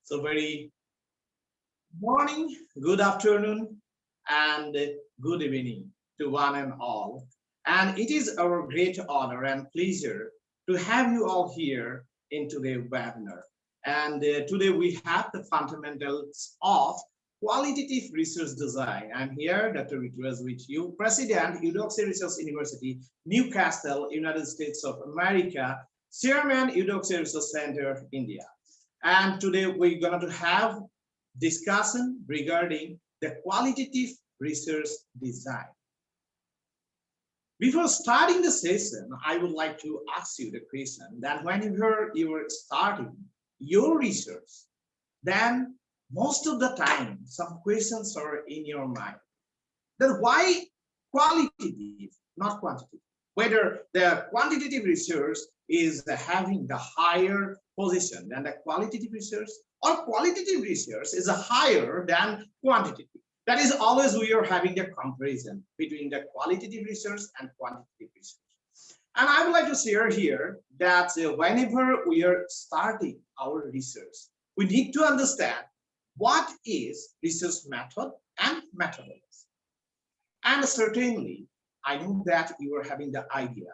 So very morning, good afternoon, and good evening to one and all. And it is our great honor and pleasure to have you all here in today's webinar. And today we have the fundamentals of qualitative research design. I'm here, Dr. Ritwas, with you, President, Eudoxia Research University, Newcastle, United States of America, Chairman, Eudoxia Research Center, India. And today we're going to have discussion regarding the qualitative research design. Before starting the session, I would like to ask you the question that whenever you are starting your research, then most of the time some questions are in your mind. Then why qualitative, not quantitative? Whether the quantitative research is having the higher position than the qualitative research, or qualitative research is higher than quantitative. That is always we are having the comparison between the qualitative research and quantitative research. And I would like to share here that whenever we are starting our research, we need to understand what is research method and methodology. And certainly, I know that you are having the idea,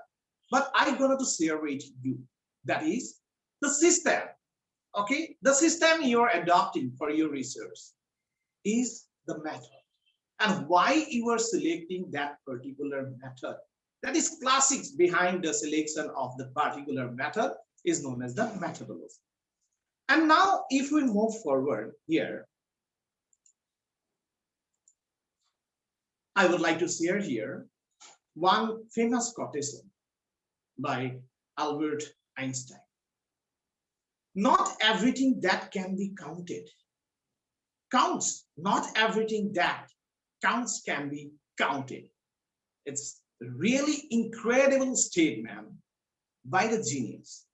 but I'm going to share with you. That is the system. Okay, the system you are adopting for your research is the method, and why you are selecting that particular method. That is classics behind the selection of the particular method is known as the methodology. And now, if we move forward here, I would like to share here one famous quotation by Albert Einstein. Not everything that can be counted counts. Not everything that counts can be counted. It's a really incredible statement by the genius,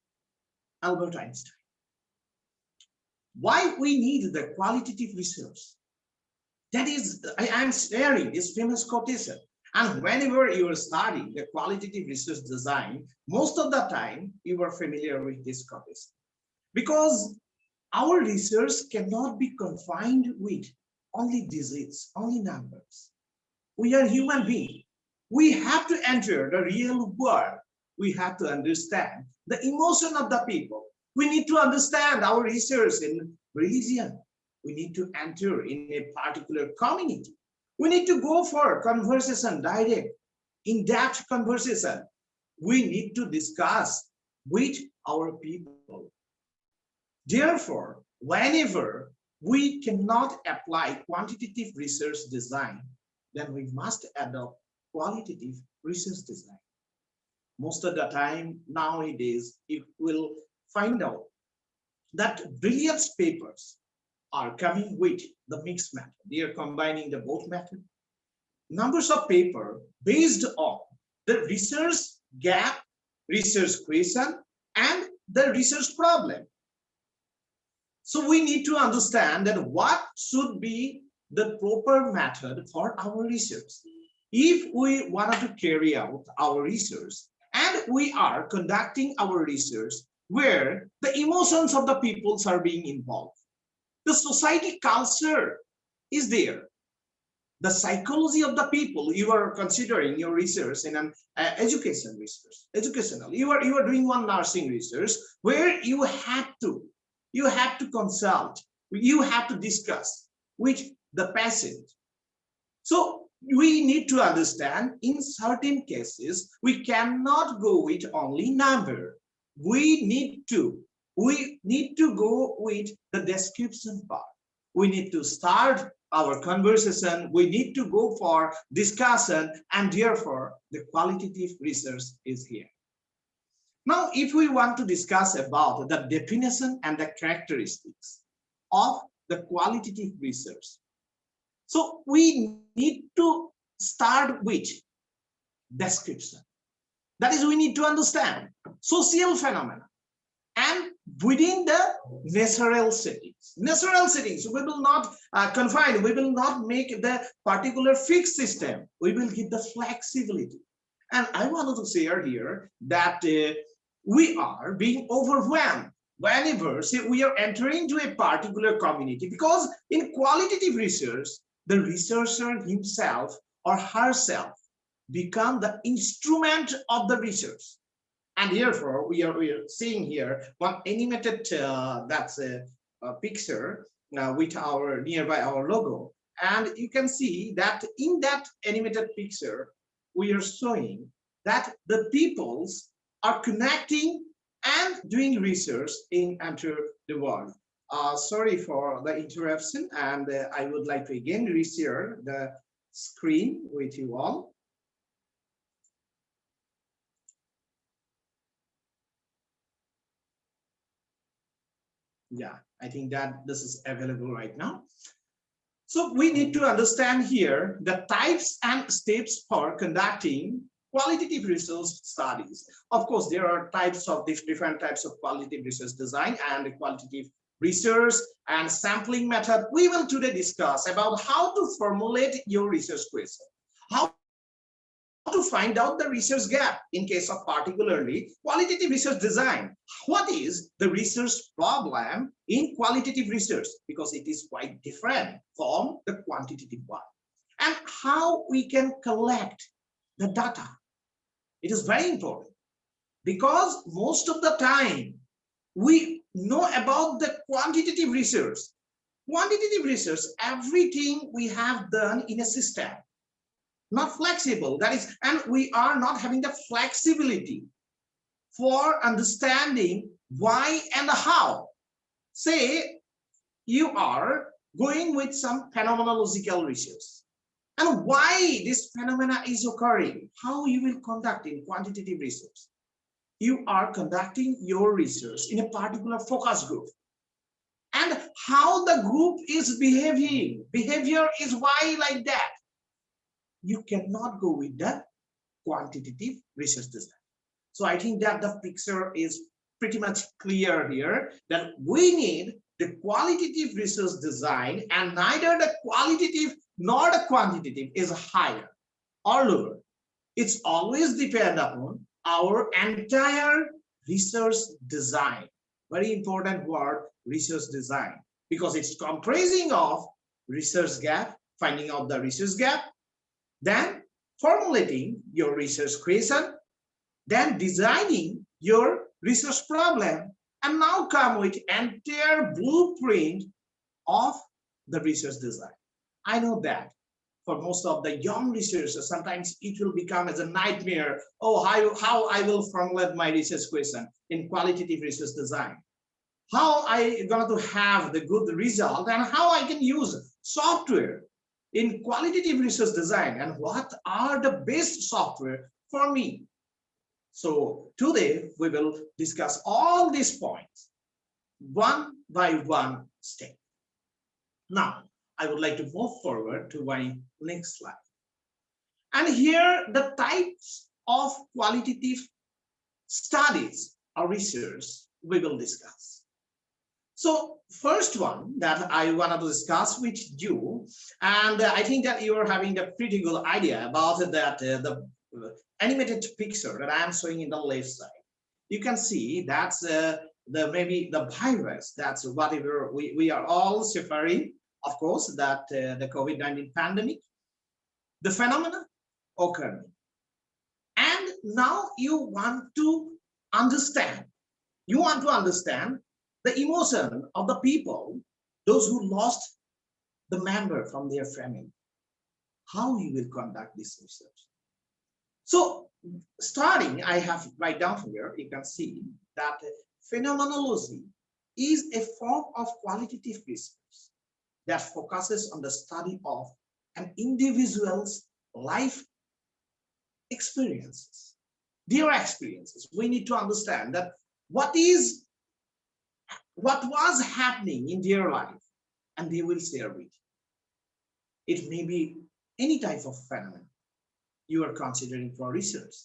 Albert Einstein. Why we need the qualitative research? That is, I am sharing this famous quotation. And whenever you are studying the qualitative research design, most of the time you are familiar with this quotation. Because our research cannot be confined with only digits, only numbers. We are human beings. We have to enter the real world. We have to understand the emotion of the people. We need to understand our research in religion. We need to enter in a particular community. We need to go for conversation, direct, in-depth conversation. We need to discuss with our people. Therefore, whenever we cannot apply quantitative research design, then we must adopt qualitative research design. Most of the time nowadays, you will find out that brilliant papers are coming with the mixed method. They are combining the both method. Numbers of paper based on the research gap, research question, and the research problem. So we need to understand that what should be the proper method for our research. If we wanted to carry out our research and we are conducting our research where the emotions of the peoples are being involved, the society culture is there, the psychology of the people you are considering your research in an educational, you are doing one nursing research where you have to consult, you have to discuss with the patient. So we need to understand in certain cases we cannot go with only number. We need to go with the description part. We need to start our conversation. We need to go for discussion, and therefore the qualitative research is here. Now, if we want to discuss about the definition and the characteristics of the qualitative research, so we need to start with description. That is, we need to understand social phenomena and within the natural settings. Natural settings, we will not confine, we will not make the particular fixed system. We will give the flexibility. And I wanted to share here that we are being overwhelmed whenever say we are entering into a particular community, because in qualitative research, the researcher himself or herself become the instrument of the research. And therefore we are seeing here one animated that's a picture with our nearby our logo, and you can see that in that animated picture we are showing that the peoples are connecting and doing research in enter the world. Sorry for the interruption, and I would like to again reshare the screen with you all. Yeah, I think that this is available right now. So we need to understand here the types and steps for conducting qualitative research studies. Of course, there are types of different types of qualitative research design and qualitative research and sampling method. We will today discuss about how to formulate your research question, how to find out the research gap in case of particularly qualitative research design. What is the research problem in qualitative research? Because it is quite different from the quantitative one. And how we can collect the data. It is very important because most of the time we know about the quantitative research. Quantitative research, everything we have done in a system, not flexible, that is, and we are not having the flexibility for understanding why and how. Say you are going with some phenomenological research and why this phenomena is occurring, how you will conduct in quantitative research. You are conducting your research in a particular focus group, and how the group is behaving, behavior is why like that. You cannot go with the quantitative research design. So I think that the picture is pretty much clear here that we need the qualitative research design, and neither the qualitative nor the quantitative is higher or lower. It's always depend upon our entire research design. Very important word, research design, because it's comprising of research gap, finding out the research gap, then formulating your research question, then designing your research problem, and now come with entire blueprint of the research design. I know that for most of the young researchers, sometimes it will become as a nightmare. Oh, how I will formulate my research question in qualitative research design. How I going to have the good result, and how I can use software in qualitative research design, and what are the best software for me. So today we will discuss all these points one by one step. Now I would like to move forward to my next slide. And here the types of qualitative studies or research we will discuss. So first one that I wanted to discuss with you, and I think that you are having a pretty good idea about that the animated picture that I am showing in the left side. You can see that's maybe the virus, that's whatever we are all suffering, of course, that the COVID-19 pandemic, the phenomena occurred. And now you want to understand the emotion of the people, those who lost the member from their family, how you will conduct this research. So starting, I have right down here, you can see that phenomenology is a form of qualitative research that focuses on the study of an individual's life experiences, their experiences. We need to understand that what was happening in their life, and they will share with you. It may be any type of phenomenon you are considering for research.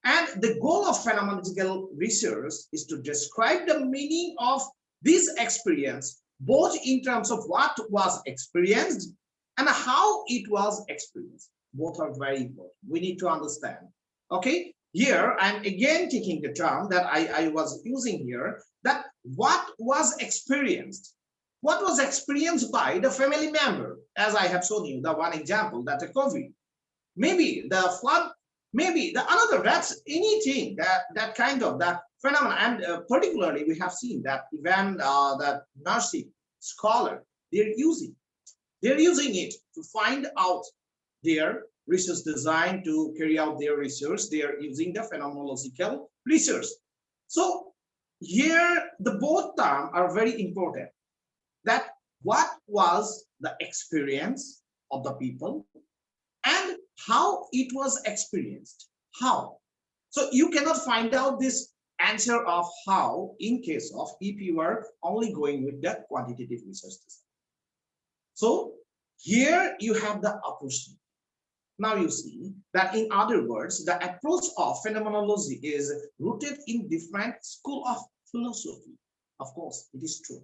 And the goal of phenomenological research is to describe the meaning of this experience, both in terms of what was experienced and how it was experienced. Both are very important. We need to understand. Okay, here I'm again taking the term that I was using here, that what was experienced. What was experienced by the family member, as I have shown you the one example, that the COVID, maybe the flood, maybe the another, that's anything, that kind of that phenomenon. And particularly we have seen that even that nursing scholar, they're using it to find out their research design, to carry out their research. They are using the phenomenological research. So here the both terms are very important, that what was the experience of the people and how it was experienced. How? So you cannot find out this answer of how in case of if you are only going with the quantitative research design. So here you have the opportunity. Now you see that, in other words, the approach of phenomenology is rooted in different school of philosophy. Of course, it is true.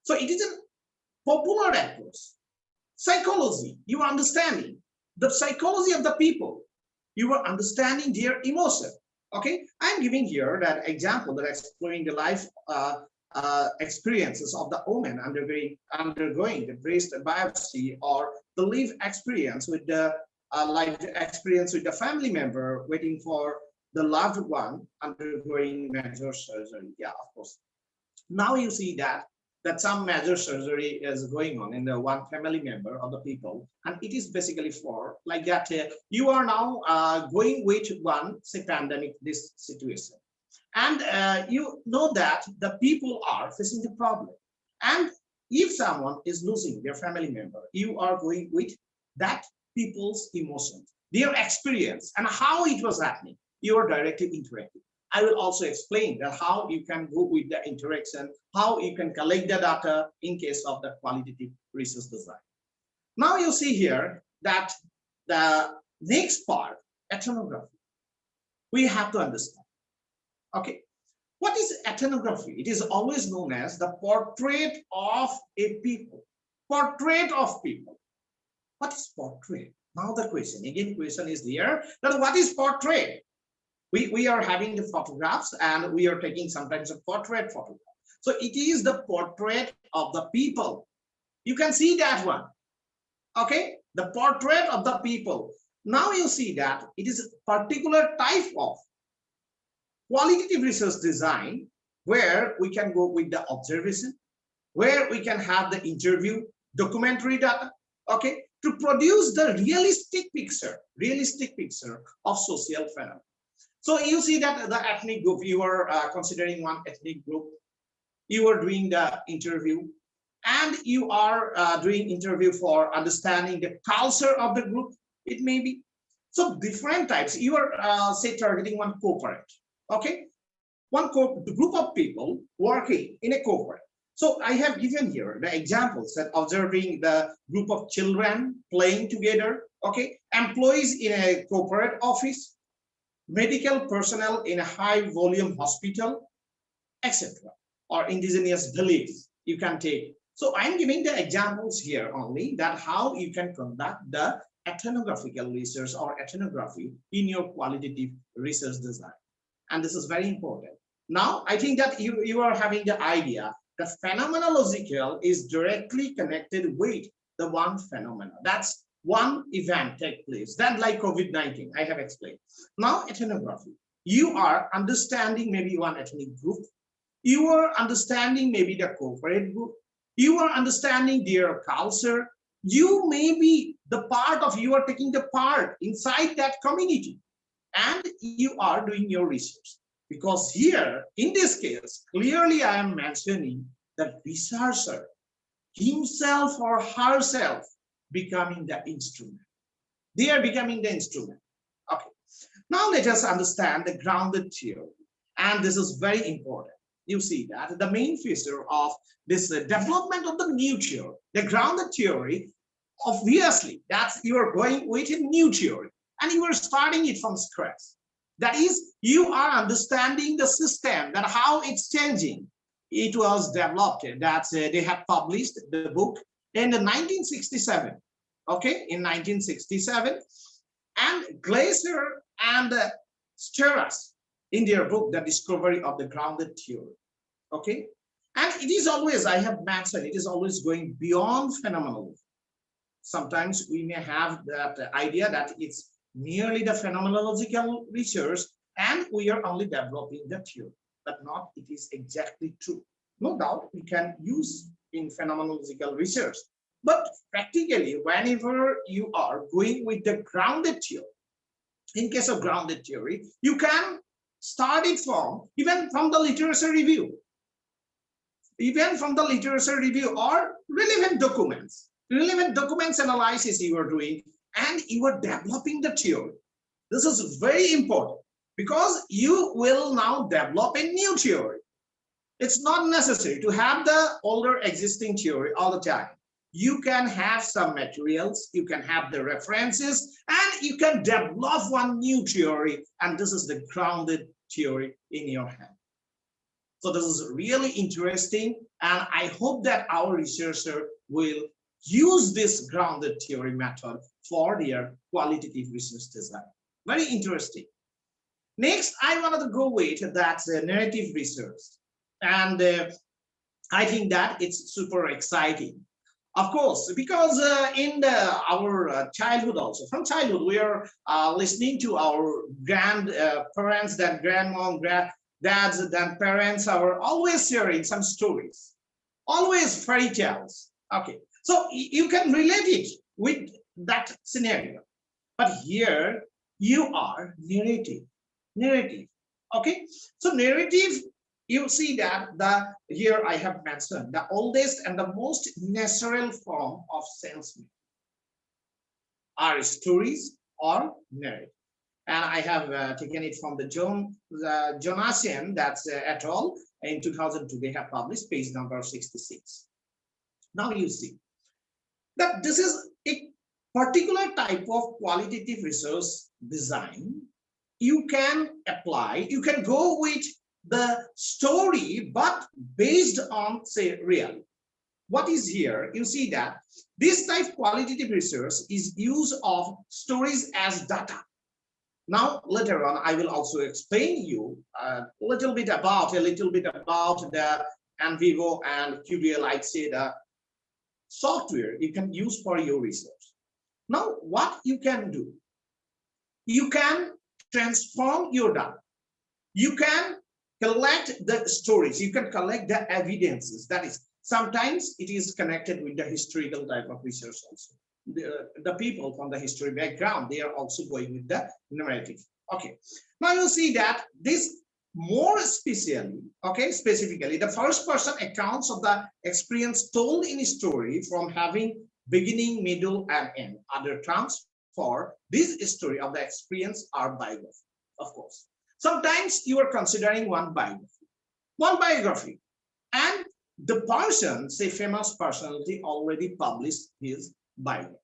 So it is a popular approach. Psychology, you are understanding the psychology of the people. You are understanding their emotion. Okay, I'm giving here that example that exploring the life experiences of the woman undergoing the breast biopsy, or the life experience with the life experience with the family member waiting for the loved one undergoing major surgery. Yeah, of course. Now you see that some major surgery is going on in the one family member of the people, and it is basically for like that you are now going with one, say, pandemic, this situation, and you know that the people are facing the problem, and if someone is losing their family member, you are going with that people's emotions, their experience, and how it was happening. You are directly interacting. I will also explain that how you can go with the interaction, how you can collect the data in case of the qualitative research design. Now you see here that the next part, ethnography, we have to understand. Okay, what is ethnography? It is always known as the portrait of a people. Portrait of people. What is portrait? Now the question is there, that what is portrait? We are having the photographs, and we are taking sometimes a portrait photograph. So it is the portrait of the people. You can see that one. Okay, the portrait of the people. Now you see that it is a particular type of qualitative research design where we can go with the observation, where we can have the interview, documentary data, okay, to produce the realistic picture of social phenomena. So you see that the ethnic group, you are considering one ethnic group, you are doing the interview, and you are doing interview for understanding the culture of the group, it may be. So different types, you are say targeting one corporate, okay? The group of people working in a corporate. So I have given here the examples that observing the group of children playing together, okay? Employees in a corporate office, medical personnel in a high volume hospital, etc. Or indigenous beliefs you can take. So I'm giving the examples here only, that how you can conduct the ethnographical research or ethnography in your qualitative research design. And this is very important. Now, I think that you are having the idea that phenomenological is directly connected with the one phenomena. That's one event take place, then like COVID-19, I have explained. Now ethnography, you are understanding maybe one ethnic group, you are understanding maybe the corporate group, you are understanding their culture, you may be the part of, you are taking the part inside that community, and you are doing your research. Because here, in this case, clearly I am mentioning the researcher himself or herself becoming the instrument. They are becoming the instrument. Okay. Now let us understand the grounded theory. And this is very important. You see that the main feature of this development of the new theory, the grounded theory, obviously that's you are going with a new theory and you are starting it from scratch. That is, you are understanding the system, that how it's changing. It was developed, that they have published the book in the 1967, okay, in 1967, and Glaser and Steras in their book, The Discovery of the Grounded Theory. Okay. And it is always, I have mentioned, it is always going beyond phenomenology. Sometimes we may have that idea that it's merely the phenomenological research and we are only developing the theory, but not it is exactly true. No doubt we can use in phenomenological research, but practically whenever you are going with the grounded theory, in case of grounded theory, you can start it from even from the literature review, or relevant documents analysis you are doing, and you are developing the theory. This is very important because you will now develop a new theory. It's not necessary to have the older existing theory all the time. You can have some materials, you can have the references, and you can develop one new theory, and this is the grounded theory in your hand. So this is really interesting, and I hope that our researcher will use this grounded theory method for their qualitative research design. Very interesting. Next, I wanted to go with that narrative research, and I think that it's super exciting. Of course, because in our childhood also, from childhood, we are listening to our grandparents, that grandmom, dads, then parents are always sharing some stories, always fairy tales. Okay, so you can relate it with that scenario. But here you are narrative. Okay, so narrative, you see that the here I have mentioned the oldest and the most natural form of sense are stories or narrative. And I have taken it from the Jonasian, that's et al. In 2002, they have published page number 66. Now you see that this is a particular type of qualitative research design. You can apply, you can go with the story, but based on, say, reality. What is here? You see that this type of qualitative research is use of stories as data. Now, later on, I will also explain you a little bit about the NVivo and QDL, I'd say the software you can use for your research. Now, what you can do, you can transform your data. You can collect the stories, you can collect the evidences. That is, sometimes it is connected with the historical type of research also. The people from the history background, they are also going with the narrative. Okay, now you see that this more specifically, the first person accounts of the experience told in a story from having beginning, middle, and end. Other terms for this story of the experience are biography, of course. Sometimes you are considering one biography, and the person, say famous personality, already published his biography.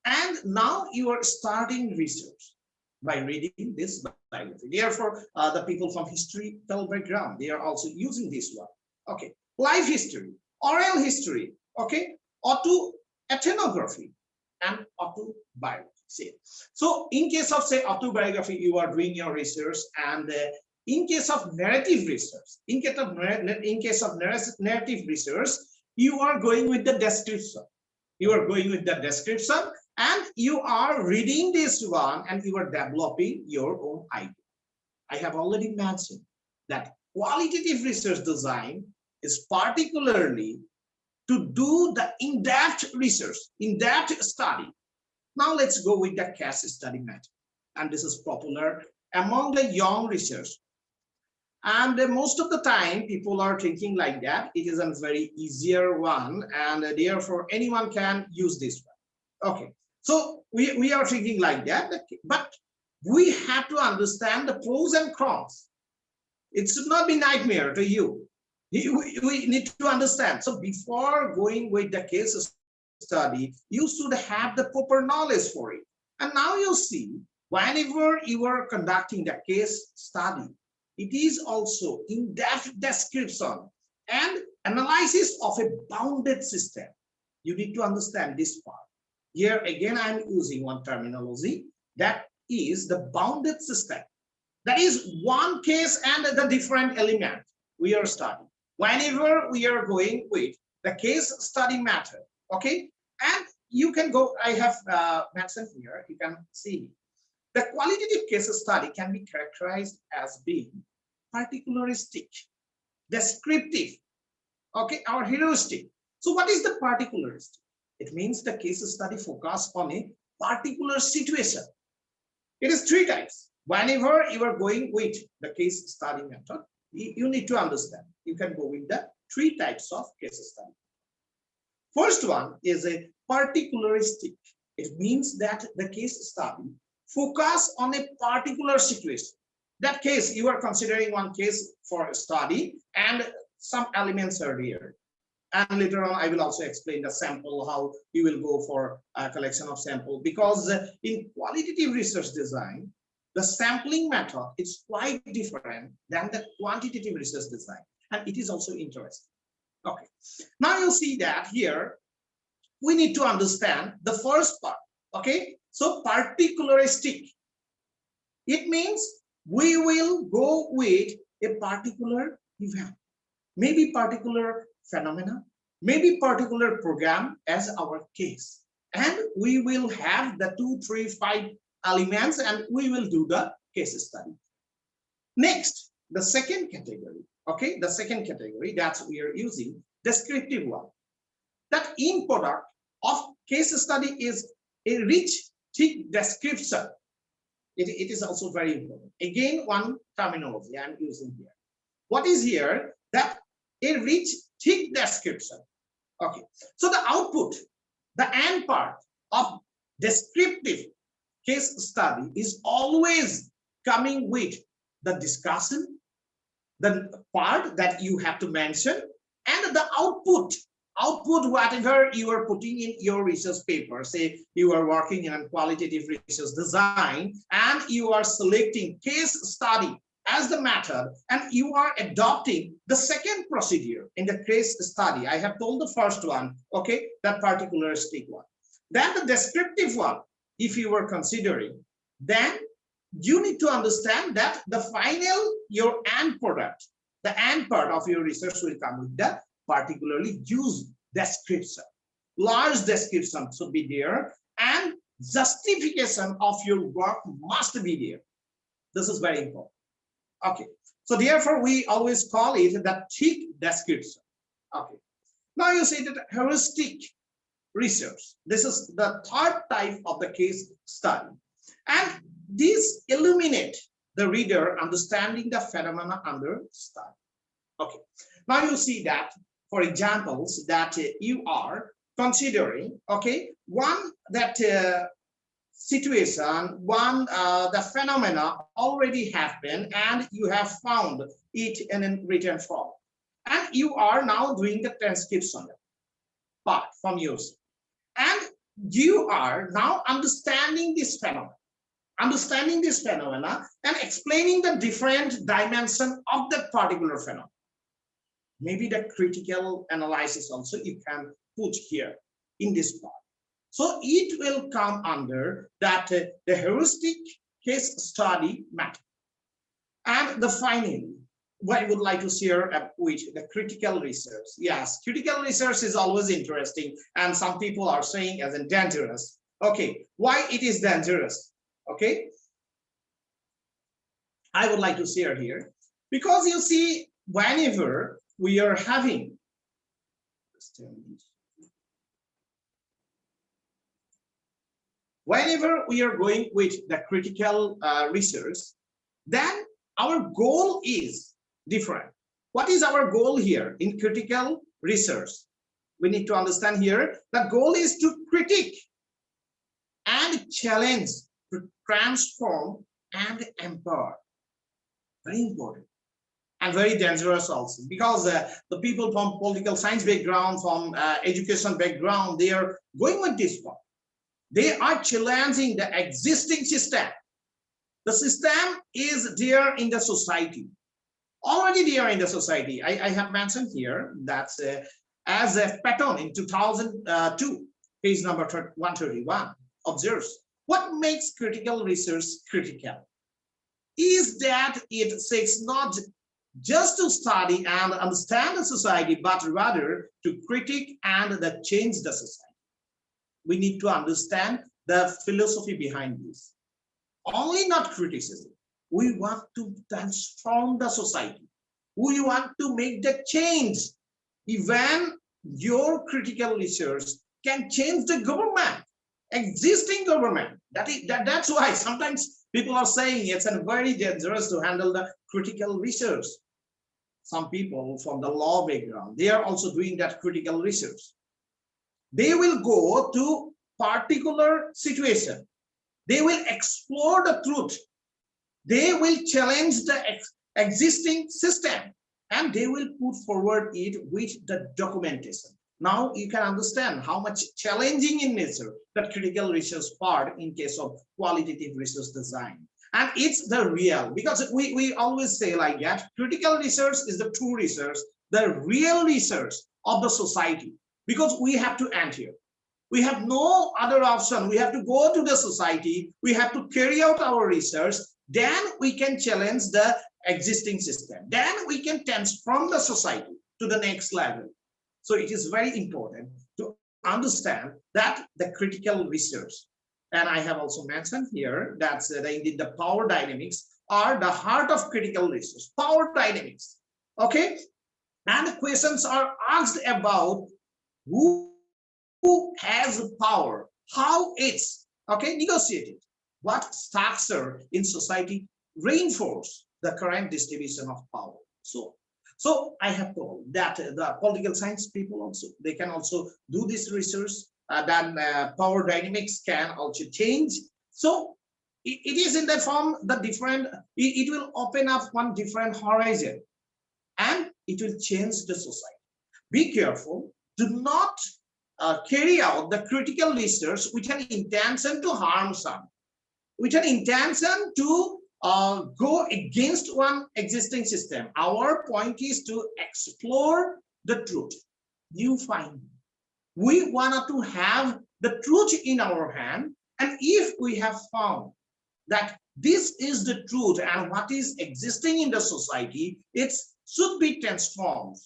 And now you are starting research by reading this biography. Therefore, the people from historical background, they are also using this one. Okay, life history, oral history, okay, autoethnography, and autobiography. So in case of, say, autobiography, you are doing your research, and in case of narrative research, narrative research, you are going with the description. And you are reading this one, and you are developing your own idea. I have already mentioned that qualitative research design is particularly to do the in-depth research, in-depth study. Now let's go with the case study method. And this is popular among the young researchers. And most of the time, people are thinking like that. It is a very easier one, and therefore anyone can use this one. Okay, so we are thinking like that, but we have to understand the pros and cons. It should not be nightmare to you. We need to understand. So before going with the case study, you should have the proper knowledge for it. And now you see, whenever you are conducting the case study, it is also in-depth description and analysis of a bounded system. You need to understand this part. Here again, I'm using one terminology, that is the bounded system. That is one case and the different element. we are studying, whenever we are going with the case study method, okay, and you can go, I have mentioned here, you can see the qualitative case study can be characterized as being particularistic, descriptive, okay, or heuristic. So what is the particularistic? It means the case study focus on a particular situation. It is three types. Whenever you are going with the case study method, you need to understand. You can go with the three types of case study. First one is a particularistic. It means that the case study focus on a particular situation. That case, you are considering one case for a study and some elements are there. And later on, I will also explain the sample, how you will go for a collection of sample. Because in qualitative research design, the sampling method is quite different than the quantitative research design. And it is also interesting. Okay, now you see that here, we need to understand the first part. Okay, so particularistic. It means we will go with a particular event, maybe particular phenomena, maybe particular program as our case. And we will have the 2, 3, 5 elements and we will do the case study. Next, the second category, okay, the second category that we are using, descriptive one. That in product of case study is a rich, thick description. It is also very important. Again, one terminology I'm using here. What is here? That a rich, thick description. Okay, so the output, the end part of descriptive case study is always coming with the discussion, the part that you have to mention, and the output whatever you are putting in your research paper. Say you are working in a qualitative research design and you are selecting case study as the method and you are adopting the second procedure in the case study. I have told the first one, okay, that particularistic one. Then the descriptive one, if you were considering, then you need to understand that the final, your end product, the end part of your research will come with the particularly used description. Large description should be there and justification of your work must be there. This is very important. Okay, so therefore we always call it the thick description. Okay, now you see that heuristic research. This is the third type of the case study, and these illuminate the reader understanding the phenomena under study. Okay, now you see that for examples that you are considering, okay, one that situation, one the phenomena already happened and you have found it in a written form, and you are now doing the transcription part from yours, and you are now understanding this phenomena and explaining the different dimension of that particular phenomenon. Maybe the critical analysis also you can put here in this part. So it will come under that the heuristic case study method. And the finally, what I would like to share with the critical research. Yes, critical research is always interesting, and some people are saying as in dangerous. Okay, why it is dangerous? Okay, I would like to share here, because you see, whenever we are having going with the critical research, then our goal is different. What is our goal here in critical research? We need to understand here the goal is to critique and challenge, to transform and empower. Very important. And very dangerous also, because the people from political science background, from education background, they are going with this one. They are challenging the existing system. The system is there in the society, already there in the society. I have mentioned here that as a pattern in 2002, page number 131, observes what makes critical research critical is that it seeks not just to study and understand the society, but rather to critique and change the society. We need to understand the philosophy behind this. Only not criticism. We want to transform the society. We want to make the change. Even your critical research can change the government, existing government. That's why sometimes people are saying it's very dangerous to handle the critical research. Some people from the law background, they are also doing that critical research. They will go to particular situation. They will explore the truth. They will challenge the existing system, and they will put forward it with the documentation. Now you can understand how much challenging in nature that critical research part in case of qualitative research design. And it's the real, because we always say like that, critical research is the true research, the real research of the society, because we have to end here. We have no other option. We have to go to the society. We have to carry out our research. Then we can challenge the existing system. Then we can transform the society to the next level. So it is very important to understand that the critical research, and I have also mentioned here that indeed the power dynamics are the heart of critical research. Power dynamics, okay? And the questions are asked about who has power, how it's negotiated, what structure in society reinforce the current distribution of power. So I have told that the political science people also, they can also do this research. Then power dynamics can also change. So it is in the form the different. It will open up one different horizon, and it will change the society. Be careful. Do not carry out the critical research with an intention to harm some, with an intention to go against one existing system. Our point is to explore the truth, new finding. We want to have the truth in our hand, and if we have found that this is the truth and what is existing in the society, it should be transformed,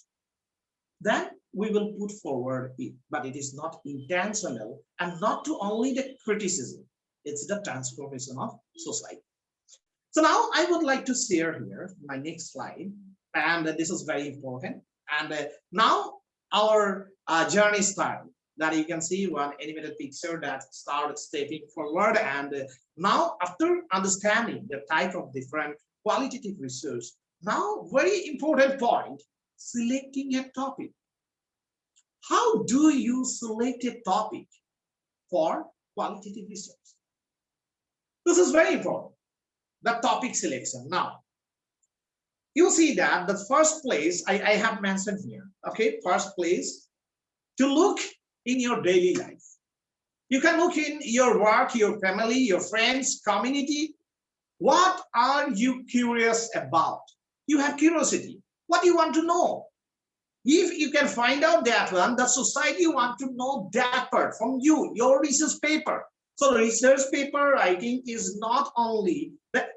then we will put forward it, but it is not intentional, and not to only the criticism, it's the transformation of society. So now I would like to share here my next slide, and this is very important. And now our journey started. That you can see one animated picture that started stepping forward. And now after understanding the type of different qualitative research, now very important point, selecting a topic. How do you select a topic for qualitative research? This is very important, the topic selection. Now, you see that the first place I have mentioned here, okay, first place, to look in your daily life. You can look in your work, your family, your friends, community. What are you curious about? You have curiosity. What do you want to know? If you can find out that one, the society want to know that part from you, your research paper. So research paper writing is not only the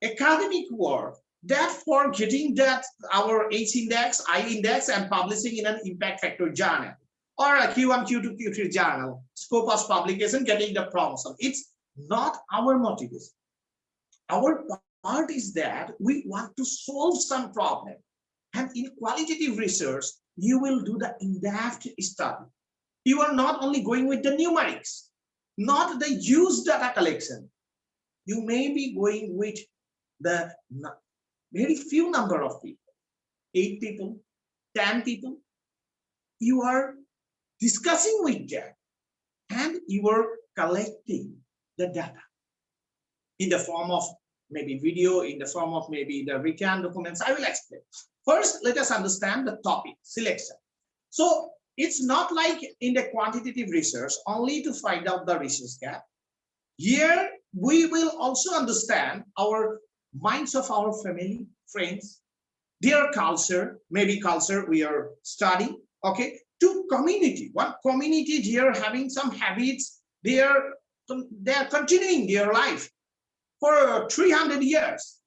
academic work, that for getting that our H index, I index, and publishing in an impact factor journal, or a Q1, Q2, Q3 journal, Scopus publication, getting the promotion. It's not our motivation. Our part is that we want to solve some problem. And in qualitative research, you will do the in-depth study. You are not only going with the numerics, not the use data collection. You may be going with the very few number of people, 8 people, 10 people. You are discussing with them, and you are collecting the data in the form of maybe video, in the form of maybe the written documents. I will explain. First, let us understand the topic selection. So it's not like in the quantitative research only to find out the research gap. Here we will also understand our minds of our family, friends, their culture, maybe culture we are studying, okay, to community. One community, they are having some habits, they are continuing their life for 300 years.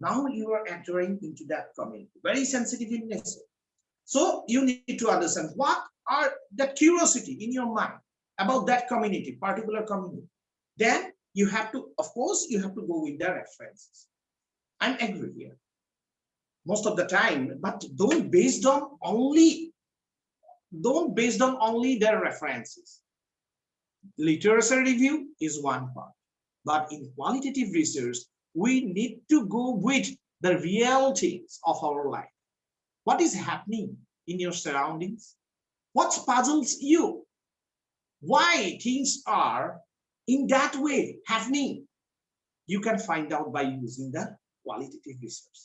Now you are entering into that community, very sensitive in nature. So you need to understand what are that curiosity in your mind about that community, particular community. Then you have to, of course, you have to go with the references. I'm agree here most of the time, but don't based on only their references. Literature review is one part, but in qualitative research, we need to go with the realities of our life. What is happening in your surroundings? What puzzles you? Why things are in that way happening? You can find out by using the qualitative research.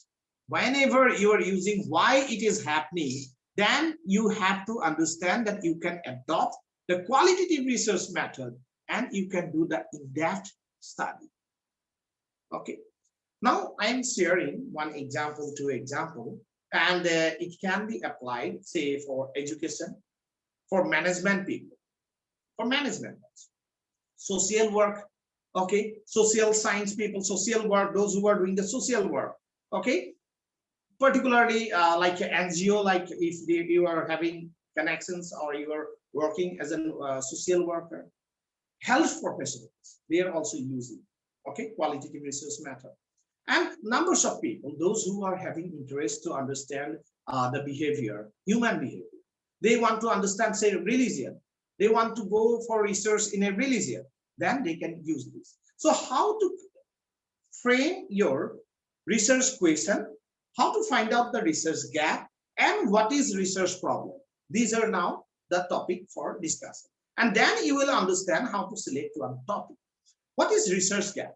Whenever you are using why it is happening, then you have to understand that you can adopt the qualitative research method and you can do the in-depth study. Okay. Now I am sharing one example, two example, and it can be applied, say, for education, for management people, for management, social work, okay, social science people, social work, those who are doing the social work, okay, particularly like NGO, like if you are having connections or you are working as a social worker, health professionals, they are also using, okay, qualitative research method. And numbers of people, those who are having interest to understand the behavior, human behavior. They want to understand, say, religion. They want to go for research in a religion. Then they can use this. So how to frame your research question, how to find out the research gap, and what is research problem. These are now the topic for discussion. And then you will understand how to select one topic. What is research gap?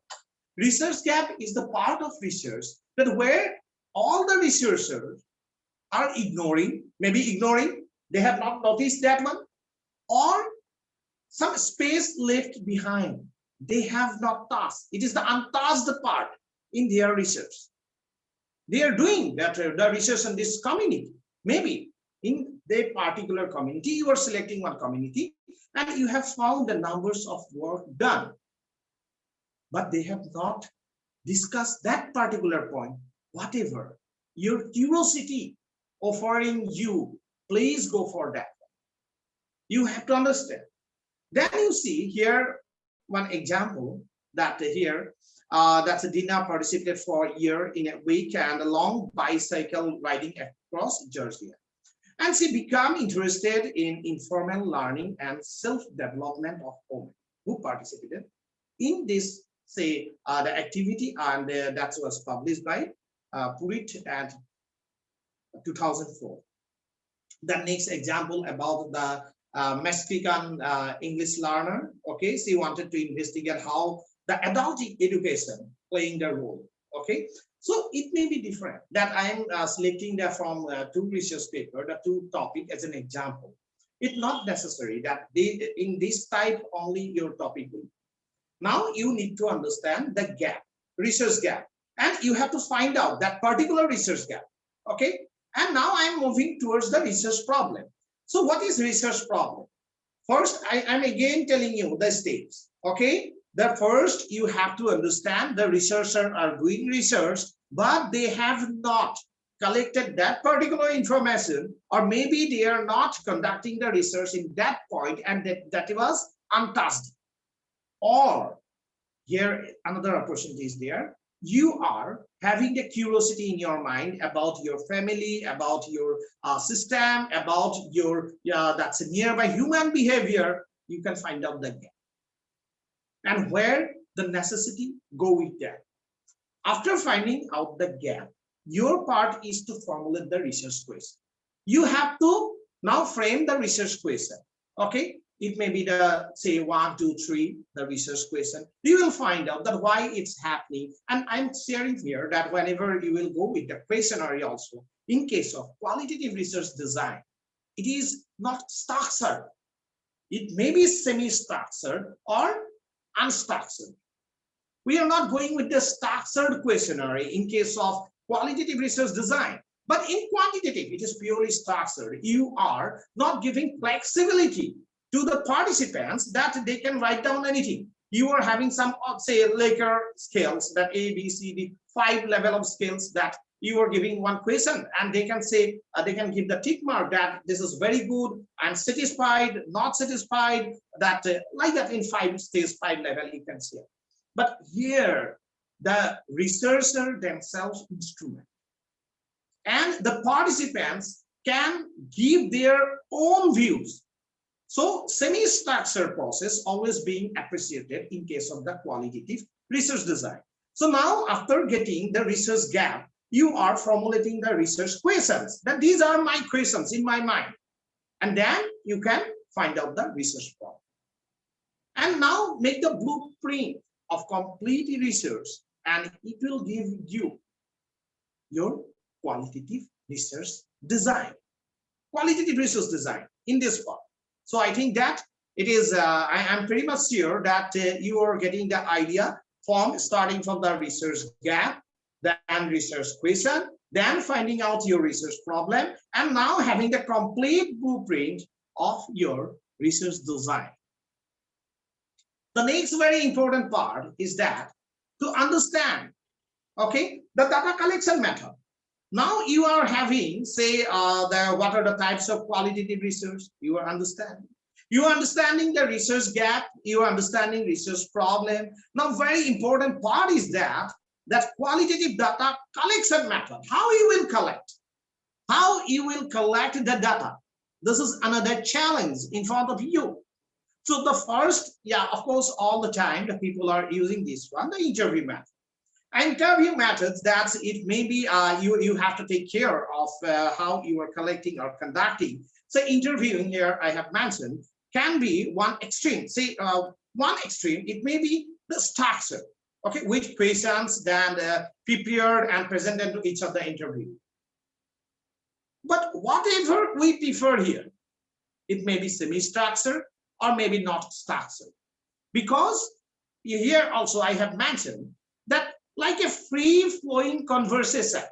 Research gap is the part of research that where all the researchers are ignoring, maybe ignoring, they have not noticed that one, or some space left behind. They have not touched. It is the untouched part in their research. They are doing that, the research in this community. Maybe in the particular community, you are selecting one community and you have found the numbers of work done, but they have not discussed that particular point. Whatever your curiosity offering you, please go for that. You have to understand. Then you see here one example that here, that's a Dina participated for a year in a week and a long bicycle riding across Georgia. And she became interested in informal learning and self-development of women who participated in this, say, the activity, and that was published by Purit at 2004. The next example about the Mexican English learner, okay, she wanted to investigate how the adult education playing the role, okay. So it may be different that I'm selecting that from two research paper, the two topic as an example. It's not necessary that they, in this type only your topic will. Now you need to understand the gap, research gap, and you have to find out that particular research gap, okay. And now I'm moving towards the research problem. So what is research problem? First, I'm again telling you the steps, okay. The first, you have to understand the researchers are doing research, but they have not collected that particular information, or maybe they are not conducting the research in that point and that was untouched. Or here another opportunity is there. You are having the curiosity in your mind about your family, about your system, about your that's a nearby human behavior. You can find out the gap and where the necessity go with that. After finding out the gap, your part is to formulate the research question. You have to now frame the research question, okay. It may be the, say, 1, 2, 3, the research question. You will find out that why it's happening. And I'm sharing here that whenever you will go with the questionnaire also, in case of qualitative research design, it is not structured. It may be semi-structured or unstructured. We are not going with the structured questionnaire in case of qualitative research design. But in quantitative, it is purely structured. You are not giving flexibility to the participants that they can write down anything. you are having some, say, later scales, that A, B, C, D, 5 level of scales, that you are giving one question and they can say, they can give the tick mark that this is very good, I'm satisfied, not satisfied, that like that in 5 stage, 5 level you can say. But here the researcher themselves instrument and the participants can give their own views. So semi-structured process always being appreciated in case of the qualitative research design. So now after getting the research gap, you are formulating the research questions, that these are my questions in my mind. And then you can find out the research problem. And now make the blueprint of complete research, and it will give you your qualitative research design. Qualitative research design in this part. So I think that it is, I am pretty much sure that you are getting the idea from starting from the research gap, then research question, then finding out your research problem, and now having the complete blueprint of your research design. The next very important part is that to understand, okay, the data collection method. Now you are having, say, what are the types of qualitative research you are understanding. You are understanding the research gap, you are understanding research problem. Now, very important part is that qualitative data collection method, how you will collect, the data. This is another challenge in front of you. So the first, yeah, of course, all the time the people are using this one, the interview method. Interview methods, that it may be you have to take care of how you are collecting or conducting. So interviewing here I have mentioned can be one extreme. Say one extreme, it may be the structure, okay, which questions then prepared and presented to each of the interview. But whatever we prefer here, it may be semi-structured or maybe not structured, because here also I have mentioned that like a free-flowing conversation.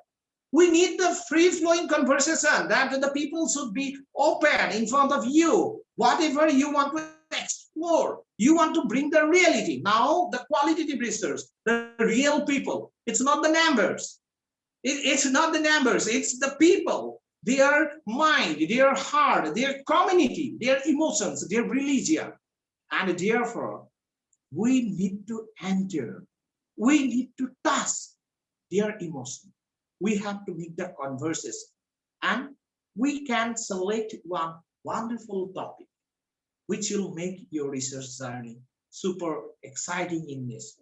We need the free-flowing conversation, that the people should be open in front of you. Whatever you want to explore, you want to bring the reality. Now, the qualitative research, the real people, it's not the numbers. It's not the numbers, it's the people, their mind, their heart, their community, their emotions, their religion. And therefore, we need to enter. We need to touch their emotion. We have to make the conversation, and we can select one wonderful topic which will make your research journey super exciting in this.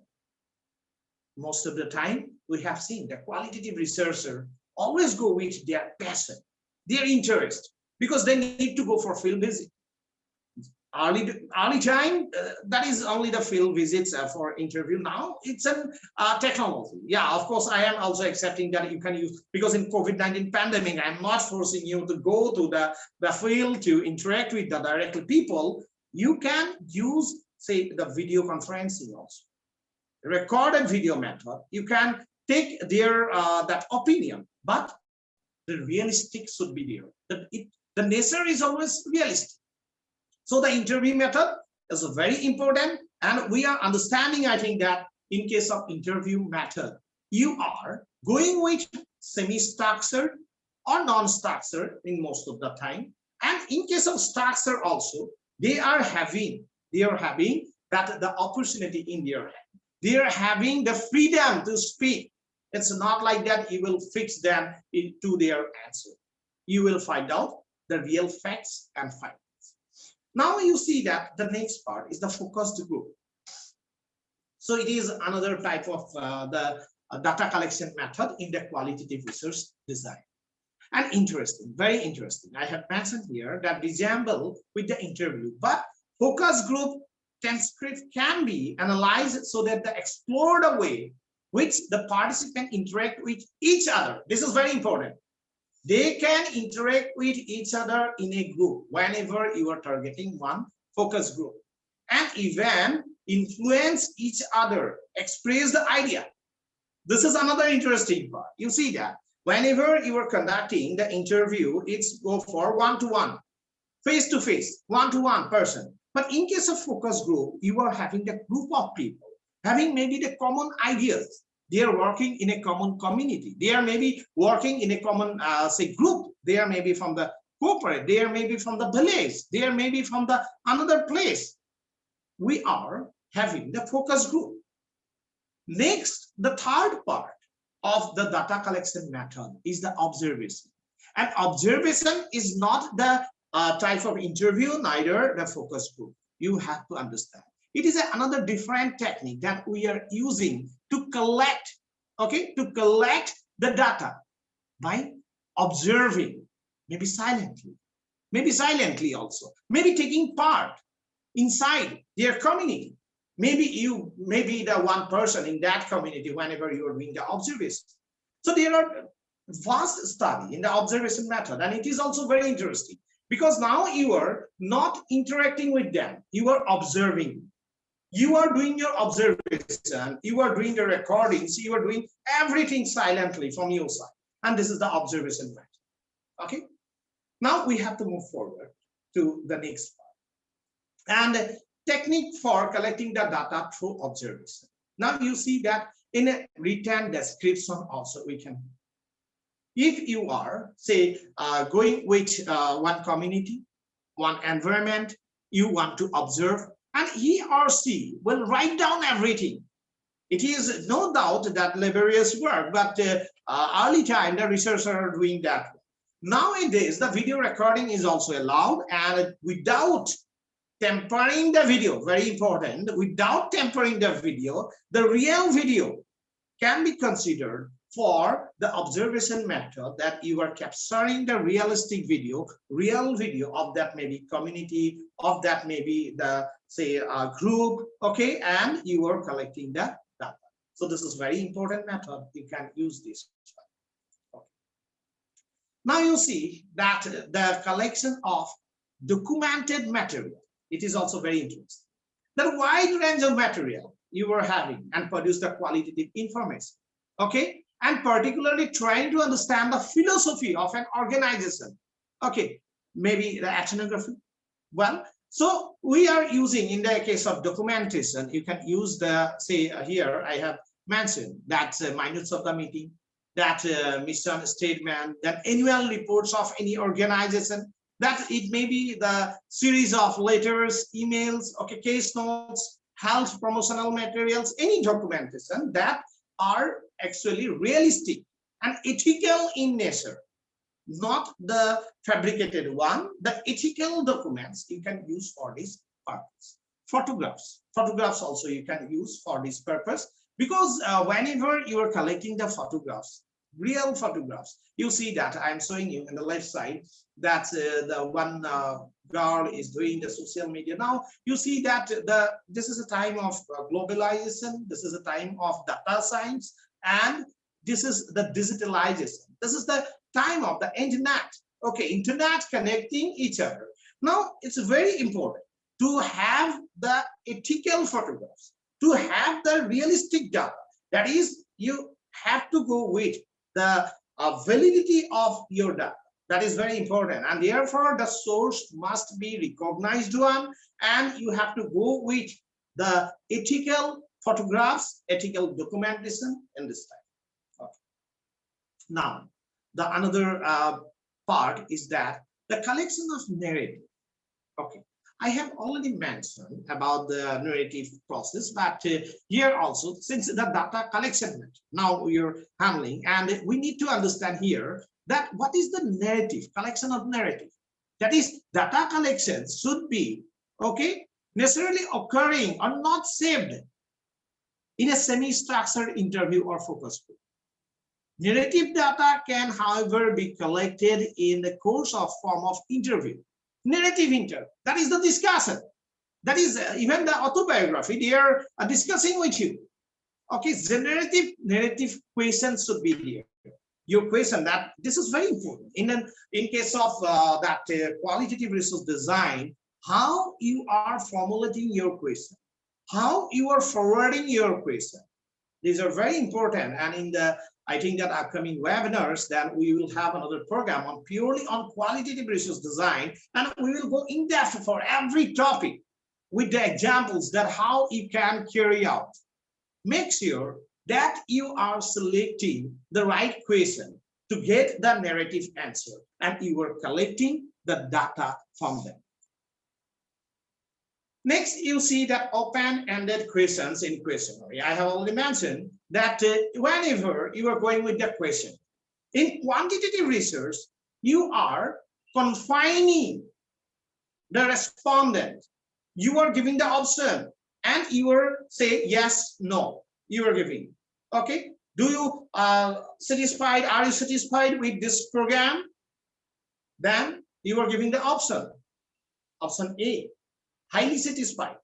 Most of the time, we have seen the qualitative researcher always go with their passion, their interest, because they need to go for field visit. Early time, that is only the field visits for interview. Now it's a technology. Yeah, of course, I am also accepting that you can use, because in COVID-19 pandemic, I'm not forcing you to go to the field to interact with the directly people. You can use, say, the video conferencing also. Recorded video method, you can take their that opinion, but the realistic should be there. The nature is always realistic. So the interview method is very important, and we are understanding, I think, that in case of interview method, you are going with semi-structured or non-structured in most of the time. And in case of structure also, they are having that the opportunity in their hand. They are having the freedom to speak. It's not like that you will fix them into their answer. You will find out the real facts and findings. Now you see that the next part is the focused group. So it is another type of the data collection method in the qualitative research design. And interesting, very interesting. I have mentioned here that resemble with the interview, but focus group transcript can be analyzed so that the explore the way which the participant interact with each other. This is very important. They can interact with each other in a group whenever you are targeting one focus group, and even influence each other, express the idea. This is another interesting part. You see that whenever you are conducting the interview, it's go for one-to-one, face-to-face, one-to-one person. But in case of focus group, you are having the group of people having maybe the common ideas. They are working in a common community. They are maybe working in a common, say, group. They are maybe from the corporate. They are maybe from the village. They are maybe from the another place. We are having the focus group. Next, the third part of the data collection method is the observation. And observation is not the type of interview, neither the focus group. You have to understand. It is another different technique that we are using to collect, okay, to collect the data by observing, maybe silently also, maybe taking part inside their community. Maybe you may be the one person in that community whenever you are doing the observation. So there are vast study in the observation method, and it is also very interesting because now you are not interacting with them, you are observing. You are doing your observation, you are doing the recordings, you are doing everything silently from your side. And this is the observation method. Okay. Now we have to move forward to the next part. And technique for collecting the data through observation. Now you see that in a written description also we can. If you are, say, going with one community, one environment, you want to observe, and he or she will write down everything. It is no doubt that laborious work, but early time the researchers are doing that. Nowadays, the video recording is also allowed, and without tempering the video, very important, without tempering the video, the real video can be considered for the observation method, that you are capturing the realistic video, real video of that maybe community, of that maybe the, say, group, okay, and you are collecting the data. So this is very important method. You can use this. Okay. Now you see that the collection of documented material, it is also very interesting. The wide range of material you are having and produce the qualitative information, okay, and particularly trying to understand the philosophy of an organization, okay, maybe the ethnography. Well, so we are using, in the case of documentation, you can use the, say, here I have mentioned that minutes of the meeting, that mission statement, that annual reports of any organization, that it may be the series of letters, emails, okay, case notes, health promotional materials, any documentation that are actually realistic and ethical in nature, not the fabricated one. The ethical documents you can use for this purpose. Photographs also you can use for this purpose, because whenever you are collecting the photographs, real photographs, you see that I'm showing you in the left side that the one girl is doing the social media. Now you see that this is a time of globalization, this is a time of data science, and this is the digitalization. This is the time of the internet. Okay, internet connecting each other. Now it's very important to have the ethical photographs, to have the realistic data. That is, you have to go with the validity of your data. That is very important, and therefore the source must be recognized one, and you have to go with the ethical photographs, ethical documentation in this time. Okay. Now, the another part is that the collection of narrative. Okay, I have already mentioned about the narrative process, but here also, since the data collection now you're handling, and we need to understand here that what is the narrative, collection of narrative. That is, data collection should be, okay, necessarily occurring or not saved in a semi-structured interview or focus group. Narrative data can, however, be collected in the course of form of interview. Narrative interview, that is the discussion. That is even the autobiography, they are discussing with you. Okay, the narrative questions should be here. Your question, that this is very important in case of that qualitative research design, how you are formulating your question, how you are forwarding your question. These are very important, and in the, I think that upcoming webinars, then we will have another program on purely on qualitative research design, and we will go in depth for every topic. with the examples that how you can carry out. Make sure that you are selecting the right question to get the narrative answer, and you are collecting the data from them. Next, you see that open-ended questions in questionnaire. I have already mentioned that whenever you are going with the question, in quantitative research, you are confining the respondent. You are giving the option and you are say yes, no, you are giving. Okay, do you satisfied? Are you satisfied with this program? Then you are giving the option. Option A, highly satisfied.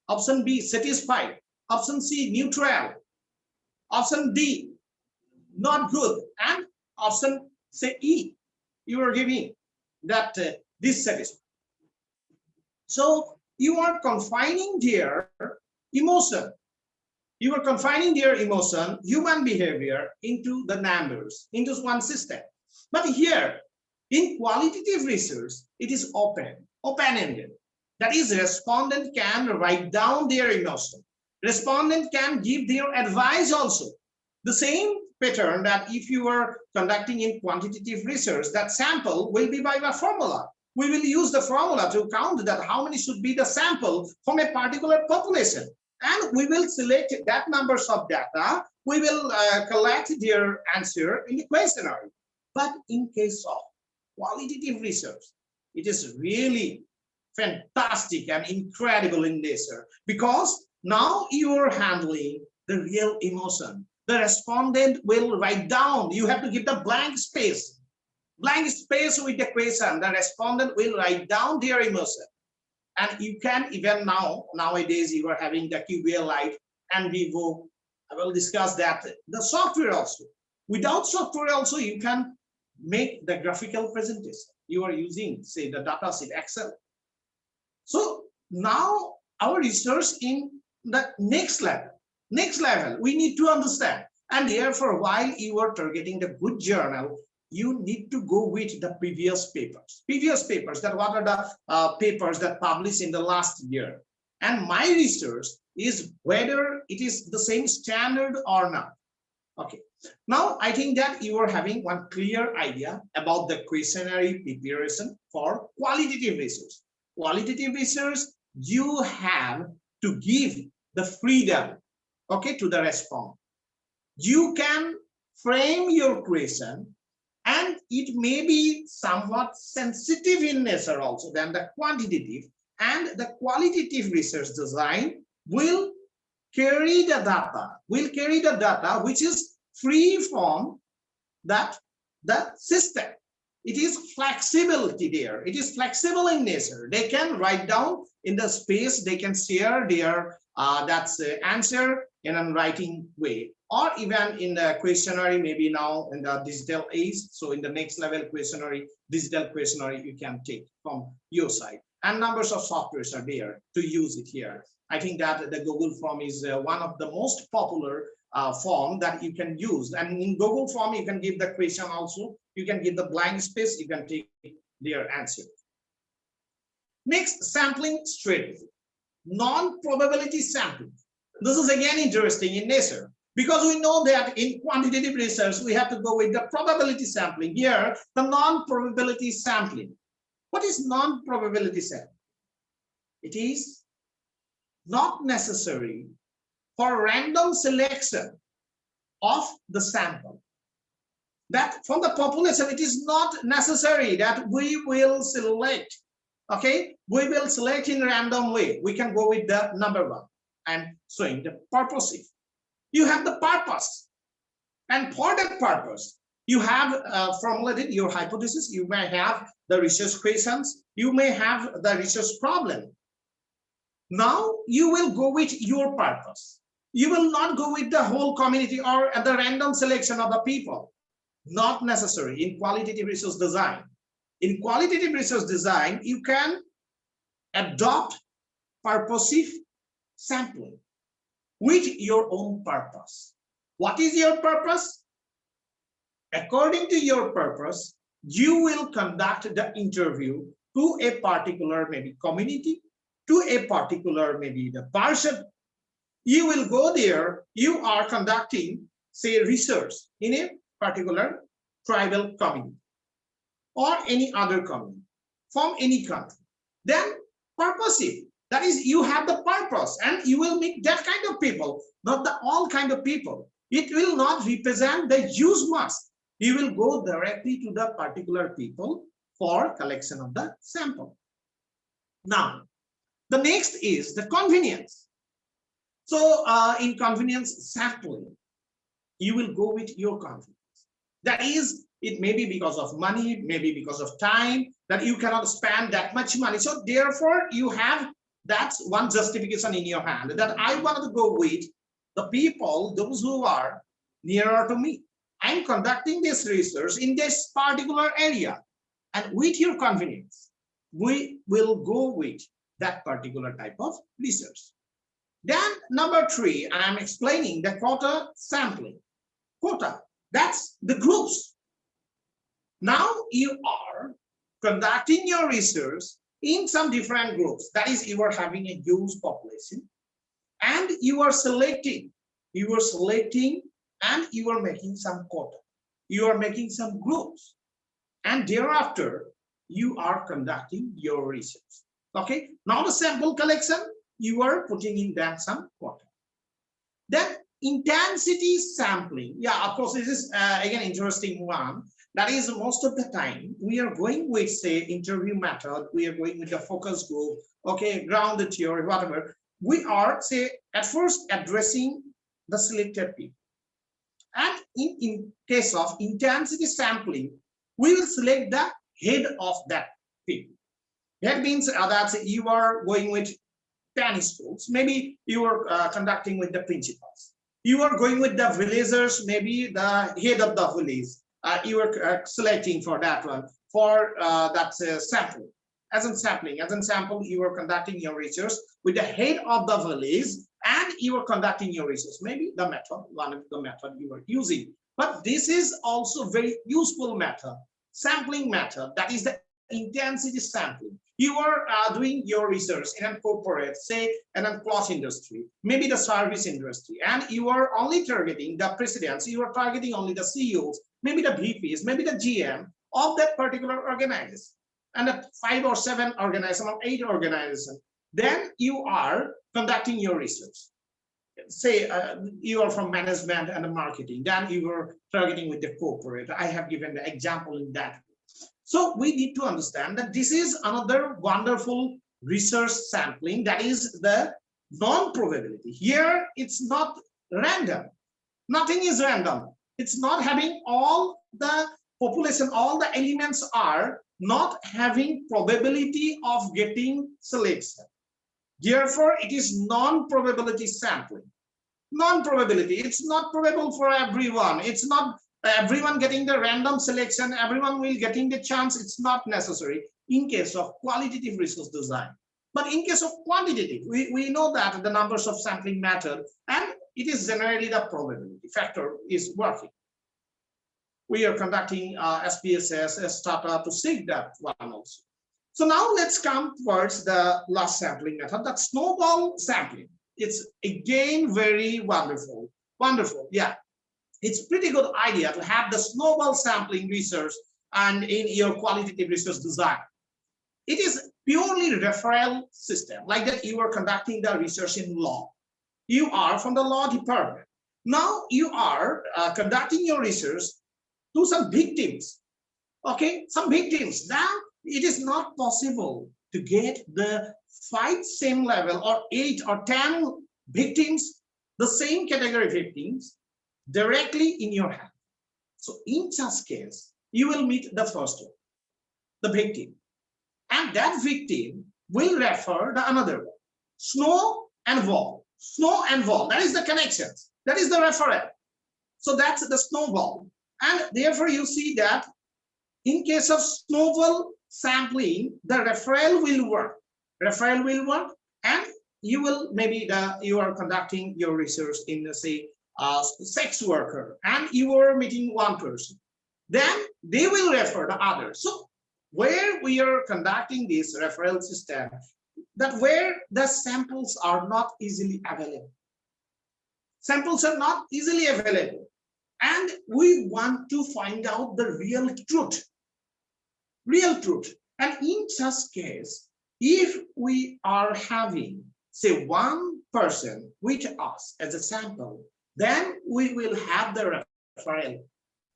Option B, satisfied. Option C, neutral. Option D, not good. And option say E, you are giving that dissatisfied. So you are confining their emotion. You are confining their emotion, human behavior into the numbers, into one system. But here in qualitative research, it is open-ended. That is, respondent can write down their emotion. Respondent can give their advice also. The same pattern that if you are conducting in quantitative research, that sample will be by a formula. We will use the formula to count that how many should be the sample from a particular population. And we will select that numbers of data. We will collect their answer in the questionnaire. But in case of qualitative research, it is really fantastic and incredible in nature, because now you are handling the real emotion. The respondent will write down. You have to give the blank space with the question. The respondent will write down their emotion. And you can even nowadays you are having the QBLite and Vivo. I will discuss that. The software also. Without software also, you can make the graphical presentation. You are using, say, the dataset Excel. So now our research in the next level, we need to understand. And therefore, while you are targeting the good journal, you need to go with the previous papers. That what are the papers that published in the last year. And my research is whether it is the same standard or not. Okay. Now, I think that you are having one clear idea about the questionnaire preparation for qualitative research. Qualitative research, you have to give the freedom, okay, to the response. You can frame your question, and it may be somewhat sensitive in nature also than the quantitative, and the qualitative research design will carry the data, which is free from that system. It is flexibility there. It is flexible in nature. They can write down in the space. They can share their answer in a writing way, or even in the questionnaire, maybe now in the digital age. So in the next level questionnaire, digital questionnaire, you can take from your side. And numbers of softwares are there to use it here. I think that the Google Form is one of the most popular form that you can use. And in Google Form, you can give the question also. You can give the blank space. You can take their answer. Next, sampling strategy. Non-probability sampling. This is again interesting in nature, because we know that in quantitative research, we have to go with the probability sampling. Here, the non-probability sampling. What is non-probability sampling? It is not necessary for random selection of the sample. That from the population, it is not necessary that we will select. Okay, we will select in random way. We can go with the number one and showing the purposive. You have the purpose, and for that purpose, you have formulated your hypothesis. You may have the research questions. You may have the research problem. Now you will go with your purpose. You will not go with the whole community or at the random selection of the people. Not necessary in qualitative research design. In qualitative research design, you can adopt purposive sampling with your own purpose. What is your purpose? According to your purpose, you will conduct the interview to a particular maybe community to a particular, maybe the person. You will go there, you are conducting, say, research in a particular tribal community or any other community from any country. Then purposive, that is, you have the purpose and you will meet that kind of people, not the all kind of people. It will not represent the use must. You will go directly to the particular people for collection of the sample. Now, the next is the convenience. So in convenience sampling, you will go with your convenience. That is, it may be because of money, maybe because of time, that you cannot spend that much money. So therefore, you have that's one justification in your hand, that I want to go with the people, those who are nearer to me. I'm conducting this research in this particular area, and with your convenience, we will go with that particular type of research. Then number 3, I am explaining the quota sampling. Quota, that's the groups. Now you are conducting your research in some different groups. That is, you are having a huge population and you are selecting and you are making some quota. You are making some groups and thereafter you are conducting your research. Okay, now the sample collection, you are putting in that some quota. Then intensity sampling. Yeah, of course, this is again interesting one. That is, most of the time we are going with, say, interview method, we are going with the focus group, okay, grounded theory, whatever. We are, say, at first addressing the selected people. And in case of intensity sampling, we will select the head of that people. That means that you are going with 10 schools, maybe you are conducting with the principals. You are going with the villagers, maybe the head of the village. You are selecting for that one, for that sample. As in sample, you are conducting your research with the head of the village and you are conducting your research. Maybe the method, one of the method you are using. But this is also very useful method, sampling method, that is the intensity sampling. You are doing your research in a corporate, say, in a cloth industry, maybe the service industry, and you are only targeting the presidents, you are targeting only the CEOs, maybe the VPs, maybe the GM of that particular organization, and the 5 or 7 organization or 8 organization. Then you are conducting your research. Say you are from management and marketing, then you are targeting with the corporate. I have given the example in that. So we need to understand that this is another wonderful research sampling, that is the non-probability. Here it's not random. Nothing is random. It's not having all the population, all the elements are not having probability of getting selection. Therefore, it is non-probability sampling. Non-probability, it's not probable for everyone. It's not everyone getting the random selection, everyone will getting the chance. It's not necessary in case of qualitative research design. But in case of quantitative, we know that the numbers of sampling matter, and it is generally the probability factor is working. We are conducting SPSS, startup to seek that one also. So now let's come towards the last sampling method, that snowball sampling. It's again very wonderful. Wonderful, yeah. It's pretty good idea to have the snowball sampling research and in your qualitative research design. It is purely referral system, like that you are conducting the research in law. You are from the law department. Now you are conducting your research to some victims. Okay, some victims. Now it is not possible to get the 5 same level or 8 or 10 victims, the same category victims, directly in your hand. So in such case, you will meet the first one, the victim. And that victim will refer the another one. Snow and wall. Snow and wall. That is the connections. That is the referral. So that's the snowball. And therefore you see that in case of snowball sampling, the referral will work. Referral will work, and you will maybe you are conducting your research in, say, sex worker, and you are meeting one person, then they will refer the other. So where we are conducting this referral system, that where the samples are not easily available. Samples are not easily available. And we want to find out the real truth. Real truth. And in such case, if we are having, say, one person with us as a sample, then we will have the referral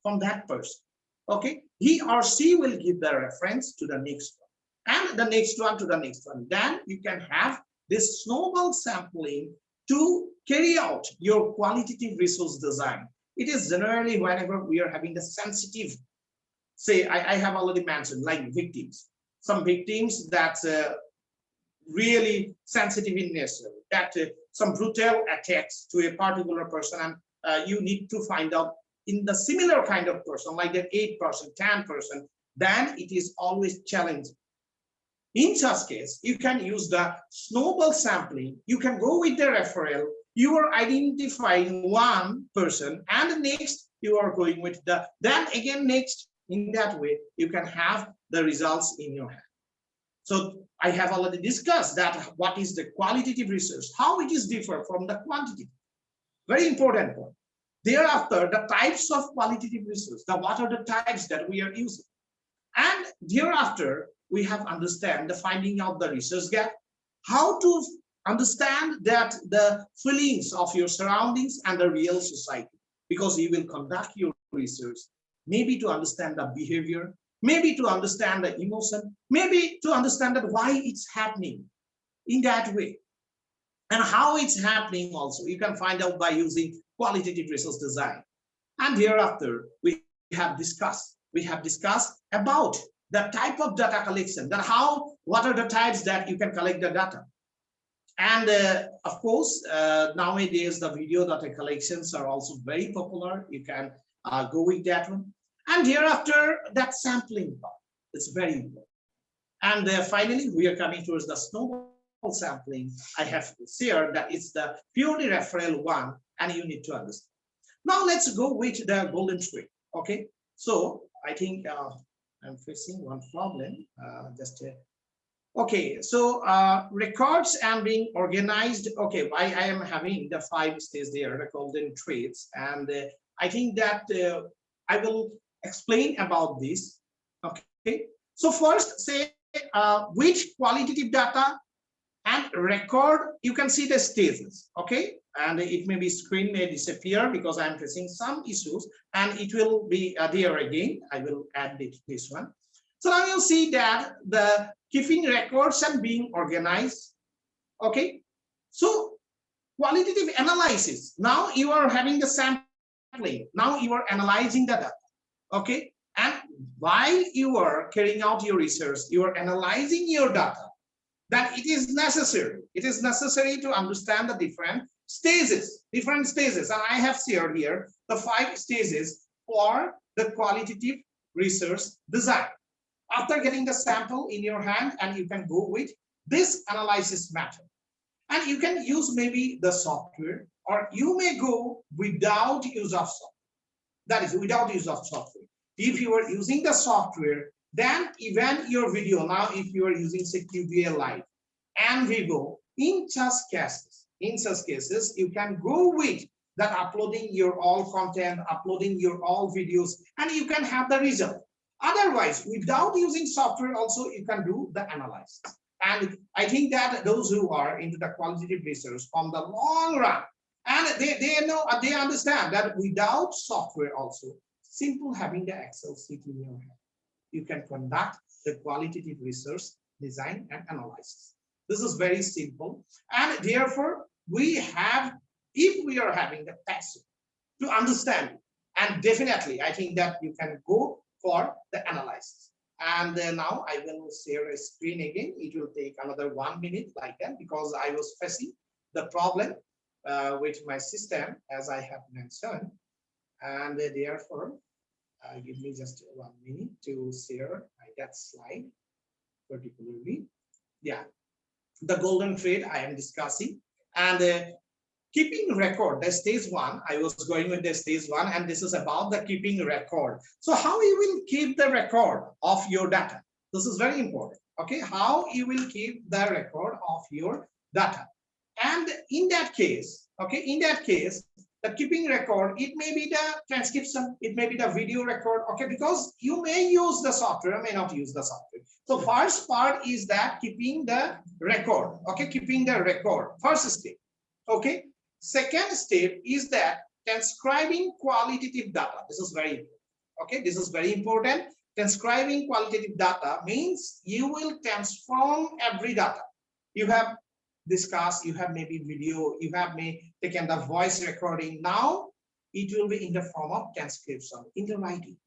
from that person. Okay, he or she will give the reference to the next one, and the next one to the next one. Then you can have this snowball sampling to carry out your qualitative resource design. It is generally whenever we are having the sensitive, say, I have already mentioned, like victims, some victims that's really sensitive in nature, that some brutal attacks to a particular person, and you need to find out in the similar kind of person, like that 8%, 10%, then it is always challenging. In such case, you can use the snowball sampling. You can go with the referral. You are identifying one person, and next you are going with the, then again next. In that way, you can have the results in your hand. So I have already discussed that what is the qualitative research, how it is different from the quantitative. Very important point. Thereafter, the types of qualitative research, what are the types that we are using? And thereafter, we have understand the finding out the research gap, how to understand that the feelings of your surroundings and the real society, because you will conduct your research, maybe to understand the behavior, maybe to understand the emotion, maybe to understand that why it's happening in that way. And how it's happening also, you can find out by using qualitative resource design. And thereafter, we have discussed about the type of data collection, that what are the types that you can collect the data. And of course, nowadays, the video data collections are also very popular. You can go with that one. And thereafter, that sampling part, it's very important. And finally, we are coming towards the snowball sampling. I have shared that it's the purely referral one, and you need to understand. Now let's go with the golden thread. Okay, so I think I'm facing one problem. Okay, so records and being organized. Okay, I am having the 5 stages there, the golden threads, and I think that I will explain about this. Okay, so first, say which qualitative data and record, you can see the stages. Okay, and it may be screen may disappear because I'm facing some issues, and it will be there again. I will add this one. So now you'll see that the keeping records and being organized. Okay, so qualitative analysis. Now you are having the sampling. Now you are analyzing the data. Okay, and while you are carrying out your research, you are analyzing your data. That it is necessary. It is necessary to understand the different stages. And I have shared here the 5 stages for the qualitative research design. After getting the sample in your hand, and you can go with this analysis method. And you can use maybe the software, or you may go without use of software. That is without use of software. If you are using the software, then even your video, now if you are using say QBL Live and Vivo, in such cases, you can go with that uploading your all content, uploading your all videos, and you can have the result. Otherwise, without using software also, you can do the analysis. And I think that those who are into the qualitative research from the long run, and they understand that without software also, simple having the Excel sheet in your hand, you can conduct the qualitative research design and analysis. This is very simple, and therefore we have, if we are having the passion to understand it, and definitely I think that you can go for the analysis. And now I will share a screen again. It will take another 1 minute like that, because I was facing the problem with my system, as I have mentioned, and therefore give me just 1 minute to share that slide particularly. Yeah, the golden thread I am discussing, and keeping record, the stage 1, I was going with the stage 1, and this is about the keeping record. So how you will keep the record of your data? This is very important. Okay, how you will keep the record of your data. And in that case, okay, in that case, the keeping record, it may be the transcription, it may be the video record, okay, because you may use the software, may not use the software. So first part is that keeping the record, okay, keeping the record, first step, okay. Second step is that transcribing qualitative data. This is very important, okay, this is very important. Transcribing qualitative data means you will transform every data. You have discussed, you have maybe video, you have maybe taken the voice recording. Now it will be in the form of transcription, in the writing.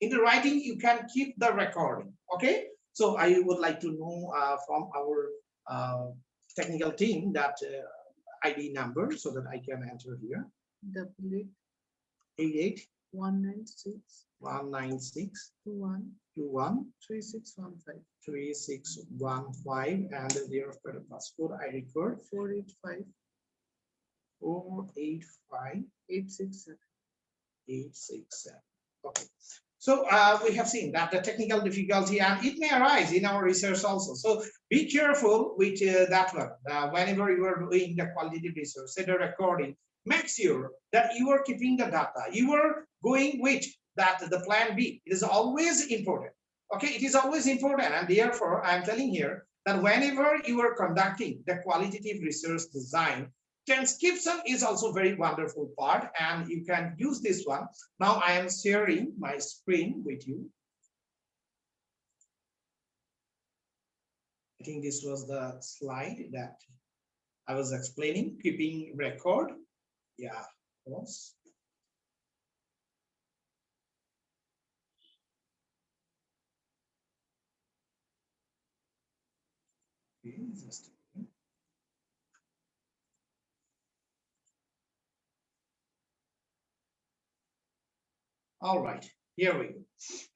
In the writing, you can keep the recording. Okay. So I would like to know from our technical team that ID number so that I can enter here. 88 196 21 3615 3615, and their passport I record 485 867. Okay, so we have seen that the technical difficulty, and it may arise in our research also, so be careful with that one. Whenever you are doing the qualitative research, say the recording, make sure that you are keeping the data, you are going with that the plan B. It is always important. Okay, it is always important, and therefore I'm telling here that whenever you are conducting the qualitative research design, transcription is also very wonderful part, and you can use this one. Now I am sharing my screen with you. I think this was the slide that I was explaining, keeping record. Yeah, of course. Okay, just all right, here we go.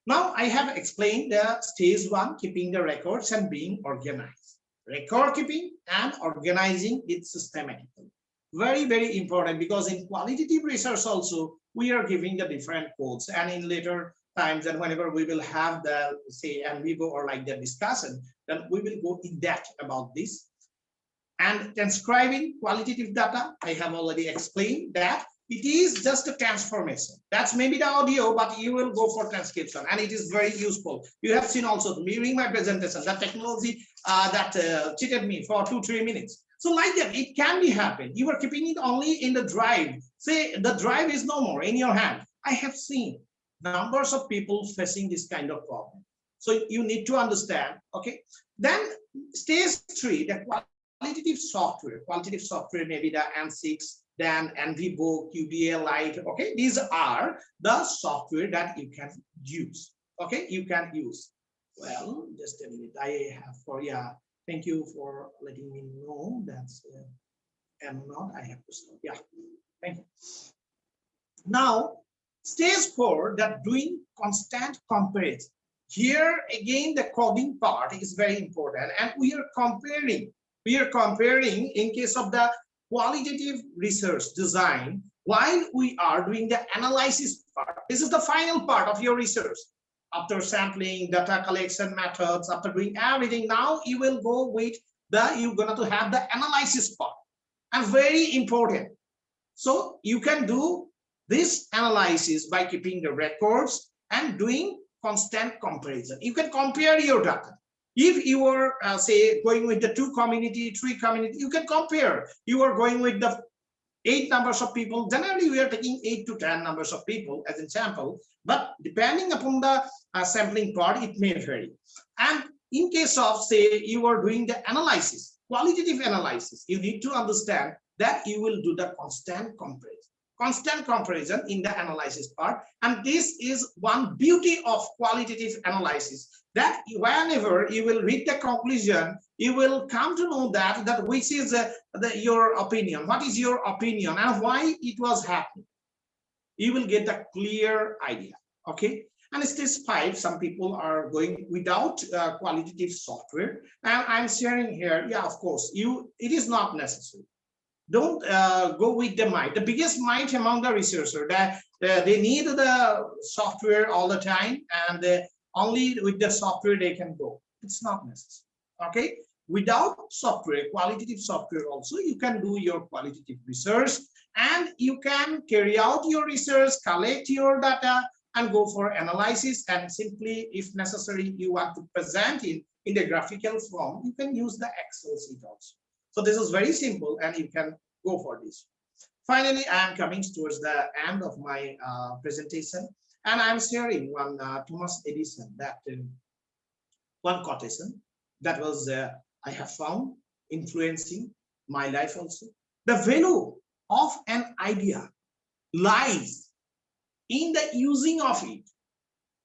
Now I have explained the stage one, keeping the records and being organized. Record keeping and organizing it systematically. Very, very important, because in qualitative research also, we are giving the different codes, and in later times, and whenever we will have the, say, and we go or like the discussion, then we will go in depth about this. And transcribing qualitative data, I have already explained that it is just a transformation. That's maybe the audio, but you will go for transcription, and it is very useful. You have seen also during my presentation that technology that cheated me for 2-3 minutes. So like that, it can be happen. You are keeping it only in the drive. Say the drive is no more in your hand. I have seen numbers of people facing this kind of problem. So you need to understand. Okay. Then stage 3, the qualitative software, maybe the N6, then NVBook, UDA Lite. Okay, these are the software that you can use. Okay, you can use. Well, just a minute. I have for, yeah. Thank you for letting me know that's am not. I have to stop. Yeah, thank you. Now, stage 4, that doing constant comparison. Here again, the coding part is very important, and we are comparing. We are comparing in case of the qualitative research design while we are doing the analysis part. This is the final part of your research. After sampling, data collection methods, after doing everything, now you will go with the, you're going to have the analysis part, and very important. So you can do this analysis by keeping the records and doing constant comparison. You can compare your data. If you are say going with the 2 community, 3 community, you can compare. You are going with the 8 numbers of people. Generally, we are taking 8 to 10 numbers of people as an example, but depending upon the sampling part, it may vary. And in case of, say, you are doing the analysis, qualitative analysis, you need to understand that you will do the constant comparison in the analysis part. And this is one beauty of qualitative analysis, that whenever you will read the conclusion, you will come to know that which is your opinion, what is your opinion, and why it was happening. You will get a clear idea. Okay. And stage 5, some people are going without qualitative software, and I'm sharing here. Yeah, of course, it is not necessary. Don't go with the might. The biggest might among the researchers, that they need the software all the time, and only with the software they can go. It's not necessary. Okay. Without software, qualitative software also, you can do your qualitative research and you can carry out your research, collect your data and go for analysis. And simply, if necessary, you want to present in the graphical form, you can use the Excel sheet also. So this is very simple and you can go for this. Finally, I am coming towards the end of my presentation and I'm sharing one Thomas Edison, that one quotation that was I have found influencing my life also. The value of an idea lies in the using of it.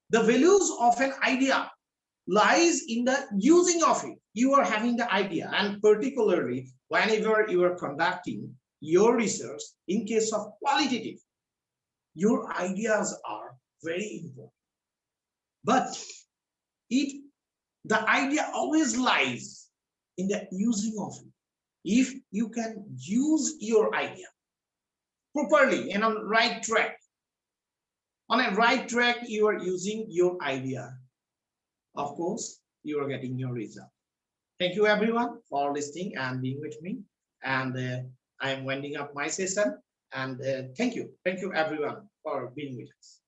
The values of an idea lies in the using of it. You are having the idea, and particularly whenever you are conducting your research, in case of qualitative, your ideas are very important. But the idea always lies in the using of it. If you can use your idea properly and on right track, you are using your idea. Of course, you are getting your result. Thank you everyone for listening and being with me. And I am winding up my session. And thank you everyone for being with us.